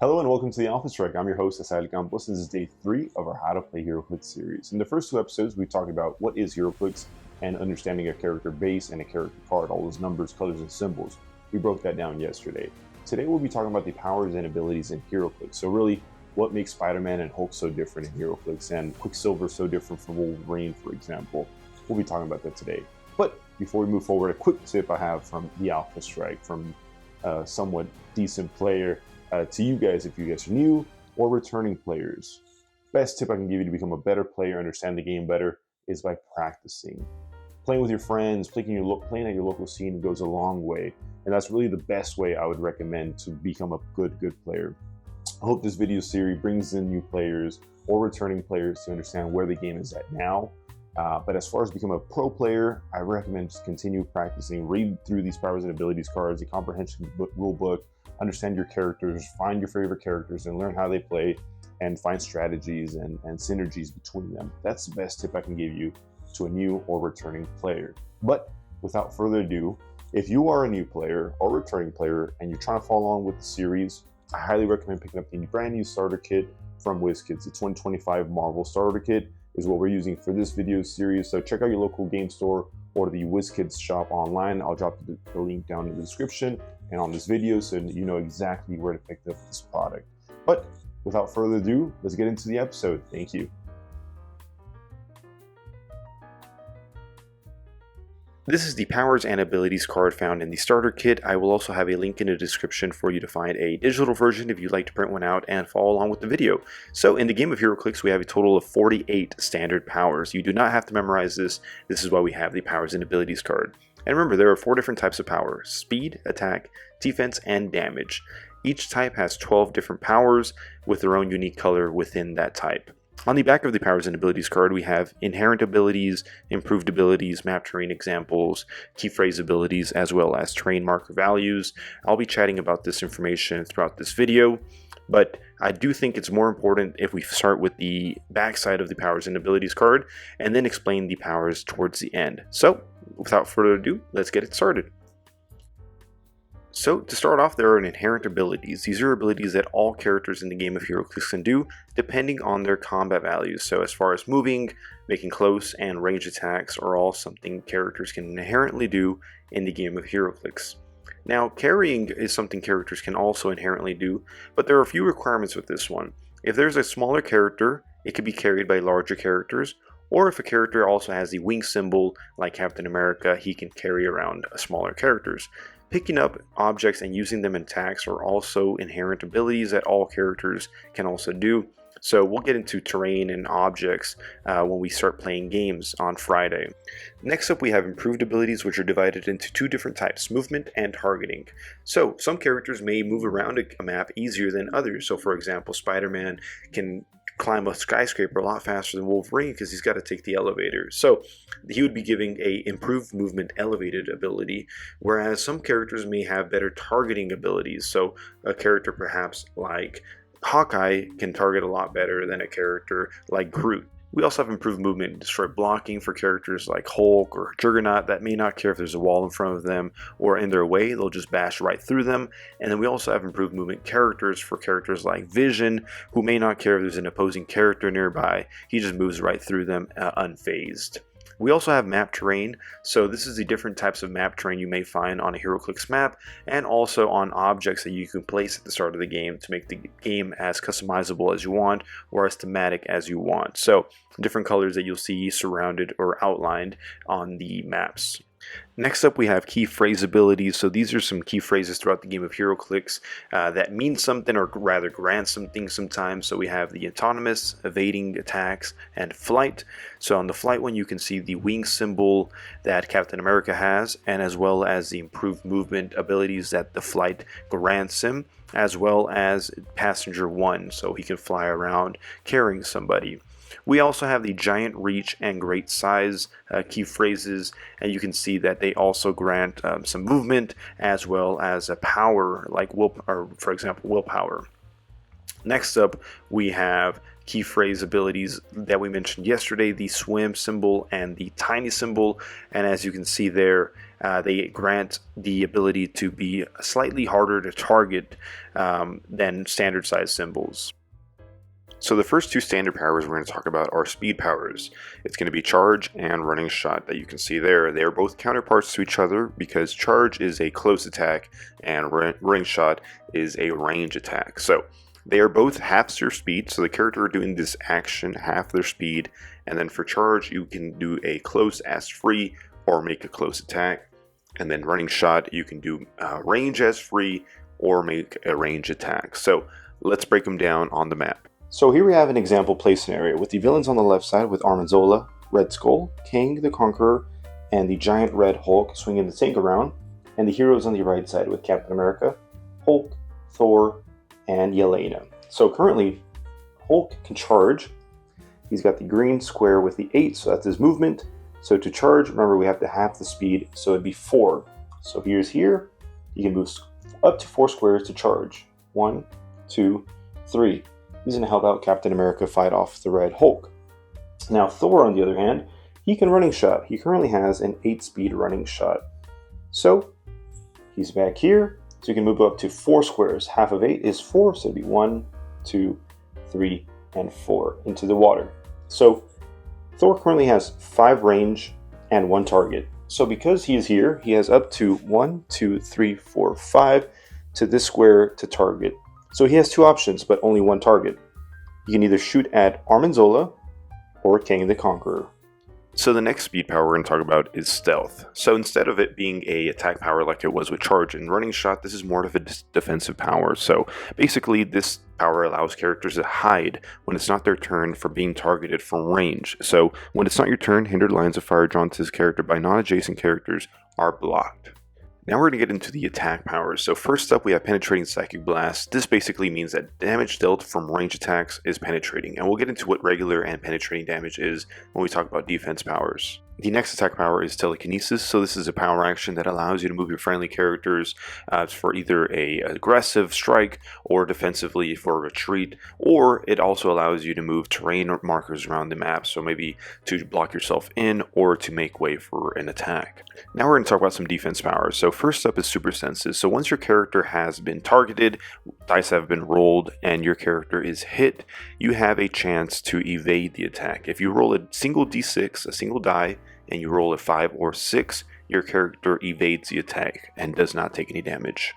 Hello and welcome to the thealphastrike. I'm your host, thealphastrike. This is day 3 of our How to Play Heroclix series. In the first 2 episodes, we talked about what is Heroclix and understanding a character base and a character card, all those numbers, colors, and symbols. We broke that down yesterday. Today, we'll be talking about the powers and abilities in Heroclix. So really, what makes Spider-Man and Hulk so different in Heroclix and Quicksilver so different from Wolverine, for example. We'll be talking about that today. But before we move forward, a quick tip I have from the thealphastrike, from a somewhat decent player, to you guys if you guys are new or returning players. Best tip I can give you to become a better player, understand the game better, is by practicing. Playing with your friends, playing at your local scene goes a long way, and that's really the best way I would recommend to become a good player. I hope this video series brings in new players or returning players to understand where the game is at now. But as far as becoming a pro player, I recommend just continue practicing, read through these powers and abilities cards, the comprehension rule book, understand your characters, find your favorite characters and learn how they play, and find strategies and synergies between them. That's the best tip I can give you to a new or returning player. But without further ado, if you are a new player or returning player and you're trying to follow along with the series, I highly recommend picking up the brand new starter kit from WizKids. The 2025 Marvel starter kit is what we're using for this video series. So check out your local game store or the WizKids shop online. I'll drop the link down in the description and on this video so you know exactly where to pick up this product. But without further ado, let's get into the episode. Thank you. This is the Powers and Abilities card found in the starter kit. I will also have a link in the description for you to find a digital version if you'd like to print one out and follow along with the video. So in the game of Heroclix, we have a total of 48 standard powers. You do not have to memorize this. This is why we have the Powers and Abilities card. And remember, there are 4 different types of power: speed, attack, defense, and damage. Each type has 12 different powers with their own unique color within that type. On the back of the Powers and Abilities card, we have inherent abilities, improved abilities, map terrain examples, Keyphrase Abilities, as well as terrain marker values. I'll be chatting about this information throughout this video, but I do think it's more important if we start with the back side of the Powers and Abilities card and then explain the powers towards the end. So, without further ado, let's get it started. So, to start off, there are inherent abilities. These are abilities that all characters in the game of Heroclix can do, depending on their combat values. So as far as moving, making close, and range attacks are all something characters can inherently do in the game of Heroclix. Now, carrying is something characters can also inherently do, but there are a few requirements with this one. If there's a smaller character, it can be carried by larger characters, or if a character also has the wing symbol, like Captain America, he can carry around smaller characters. Picking up objects and using them in attacks are also inherent abilities that all characters can also do. So we'll get into terrain and objects when we start playing games on Friday. Next up, we have improved abilities, which are divided into 2 different types: movement and targeting. So some characters may move around a map easier than others. So for example, Spider-Man can climb a skyscraper a lot faster than Wolverine because he's got to take the elevator. So he would be giving a improved movement elevated ability, whereas some characters may have better targeting abilities. So a character perhaps like Hawkeye can target a lot better than a character like Groot. We also have improved movement and destroy blocking for characters like Hulk or Juggernaut that may not care if there's a wall in front of them or in their way, they'll just bash right through them. And then we also have improved movement characters for characters like Vision, who may not care if there's an opposing character nearby, he just moves right through them unfazed. We also have map terrain, so this is the different types of map terrain you may find on a Heroclix map, and also on objects that you can place at the start of the game to make the game as customizable as you want, or as thematic as you want. So, different colors that you'll see surrounded or outlined on the maps. Next up, we have Keyphrase Abilities. So these are some key phrases throughout the game of Heroclix that mean something, or rather grant something sometimes. So we have the autonomous, evading attacks, and flight. So on the flight one, you can see the wing symbol that Captain America has, and as well as the improved movement abilities that the flight grants him, as well as passenger 1, so he can fly around carrying somebody. We also have the giant reach and great size key phrases, and you can see that they also grant some movement as well as a power, like for example willpower. Next up, we have Keyphrase abilities that we mentioned yesterday, the swim symbol and the tiny symbol, and as you can see there, they grant the ability to be slightly harder to target than standard size symbols. So the first two standard powers we're going to talk about are speed powers. It's going to be charge and running shot that you can see there. They are both counterparts to each other because charge is a close attack and running shot is a range attack. So they are both half their speed, so the character doing this action half their speed, and then for charge you can do a close as free or make a close attack, and then running shot you can do range as free or make a range attack. So let's break them down on the map. So here we have an example play scenario with the villains on the left side with Armanzola, Red Skull, Kang the Conqueror, and the giant red Hulk swinging the tank around, and the heroes on the right side with Captain America, Hulk, Thor, and Yelena. So currently, Hulk can charge. He's got the green square with the 8, so that's his movement. So to charge, remember we have to half the speed, so it'd be 4. So here's here, you can move up to 4 squares to charge. 1, 2, 3. He's going to help out Captain America fight off the Red Hulk. Now Thor, on the other hand, he can running shot. He currently has an 8-speed running shot. So he's back here, so you can move up to 4 squares. Half of 8 is 4, so it'd be 1, 2, 3, and 4 into the water. So Thor currently has 5 range and 1 target. So because he is here, he has up to 1, 2, 3, 4, 5 to this square to target. So he has 2 options, but only 1 target. You can either shoot at Armanzola or Kang the Conqueror. So the next speed power we're going to talk about is stealth. So instead of it being a attack power like it was with charge and running shot, this is more of a defensive power. So basically this power allows characters to hide when it's not their turn for being targeted from range. So when it's not your turn, hindered lines of fire drawn to this character by non-adjacent characters are blocked. Now we're going to get into the attack powers. So first up we have Penetrating Psychic Blast. This basically means that damage dealt from range attacks is penetrating, and we'll get into what regular and penetrating damage is when we talk about defense powers. The next attack power is Telekinesis. So this is a power action that allows you to move your friendly characters for either a aggressive strike or defensively for a retreat, or it also allows you to move terrain markers around the map, so maybe to block yourself in or to make way for an attack. Now we're going to talk about some defense powers. So first up is Super Senses. So once your character has been targeted, dice have been rolled, and your character is hit, you have a chance to evade the attack. If you roll a single d6, a single die, and you roll a 5 or 6, your character evades the attack and does not take any damage.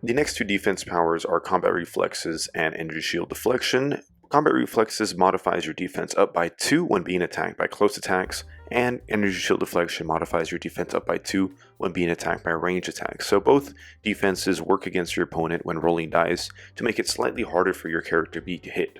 The next 2 defense powers are Combat Reflexes and Energy Shield Deflection. Combat Reflexes modifies your defense up by 2 when being attacked by close attacks, and Energy Shield Deflection modifies your defense up by 2 when being attacked by range attacks. So both defenses work against your opponent when rolling dice to make it slightly harder for your character to be hit.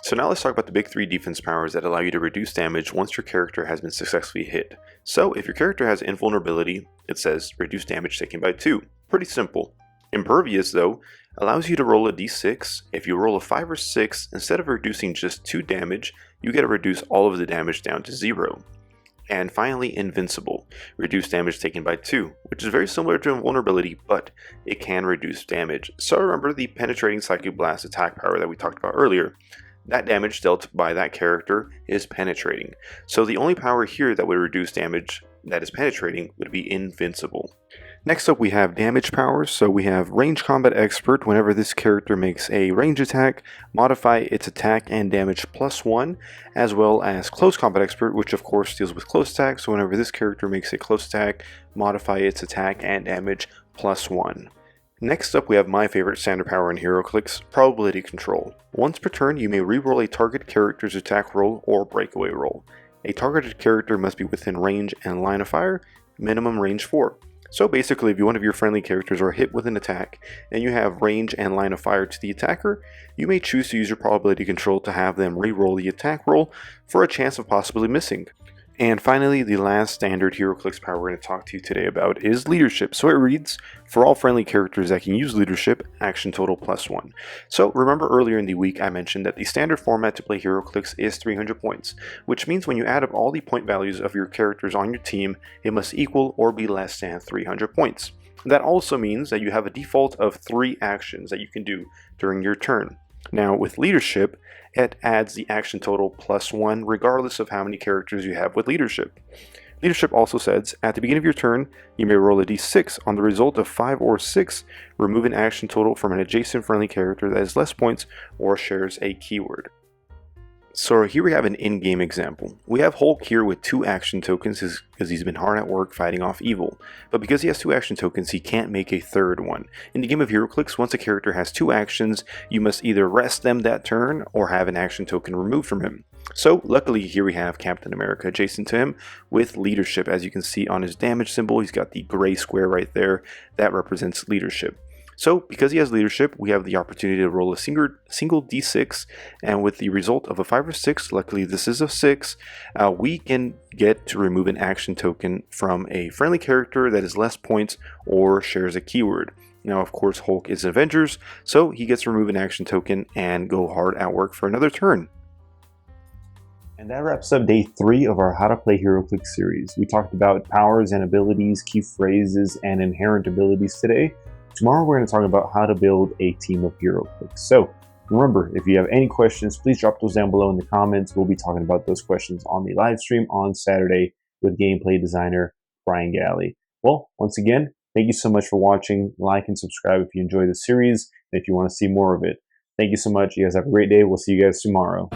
So now let's talk about the big 3 defense powers that allow you to reduce damage once your character has been successfully hit. So if your character has Invulnerability, it says reduce damage taken by 2. Pretty simple. Impervious, though, allows you to roll a d6. If you roll a 5 or 6, instead of reducing just 2 damage, you get to reduce all of the damage down to 0. And finally, Invincible. Reduce damage taken by 2, which is very similar to Invulnerability, but it can reduce damage. So remember the Penetrating Psychic Blast attack power that we talked about earlier. That damage dealt by that character is penetrating. So the only power here that would reduce damage that is penetrating would be Invincible. Next up we have damage powers. So we have Range Combat Expert. Whenever this character makes a range attack, modify its attack and damage +1, as well as Close Combat Expert, which of course deals with close attack. So whenever this character makes a close attack, modify its attack and damage +1. Next up we have my favorite standard power in Heroclix, Probability Control. Once per turn you may reroll a target character's attack roll or breakaway roll. A targeted character must be within range and line of fire, minimum range 4. So basically if one of your friendly characters are hit with an attack and you have range and line of fire to the attacker, you may choose to use your Probability Control to have them reroll the attack roll for a chance of possibly missing. And finally, the last standard Heroclix power we're going to talk to you today about is Leadership. So it reads, for all friendly characters that can use Leadership, action total +1. So remember earlier in the week I mentioned that the standard format to play Heroclix is 300 points, which means when you add up all the point values of your characters on your team, it must equal or be less than 300 points. That also means that you have a default of 3 actions that you can do during your turn. Now, with leadership, it adds the action total +1 regardless of how many characters you have with leadership. Leadership also says, at the beginning of your turn, you may roll a d6. On the result of 5 or 6, remove an action total from an adjacent friendly character that has less points or shares a keyword. So here we have an in-game example. We have Hulk here with 2 action tokens because he's been hard at work fighting off evil. But because he has 2 action tokens, he can't make a third one. In the game of Heroclix, once a character has 2 actions, you must either rest them that turn or have an action token removed from him. So luckily here we have Captain America adjacent to him with leadership. As you can see on his damage symbol, he's got the gray square right there that represents leadership. So because he has leadership, we have the opportunity to roll a single d6, and with the result of a 5 or 6, luckily this is a 6, we can get to remove an action token from a friendly character that has less points or shares a keyword. Now, of course, Hulk is Avengers, so he gets to remove an action token and go hard at work for another turn. And that wraps up day 3 of our How to Play Heroclix series. We talked about powers and abilities, key phrases, and inherent abilities today. Tomorrow we're going to talk about how to build a team of Heroclix. So remember, if you have any questions, please drop those down below in the comments. We'll be talking about those questions on the live stream on Saturday with gameplay designer Brian Galley. Well, once again, thank you so much for watching. Like and subscribe if you enjoy the series and if you want to see more of it. Thank you so much. You guys have a great day. We'll see you guys tomorrow.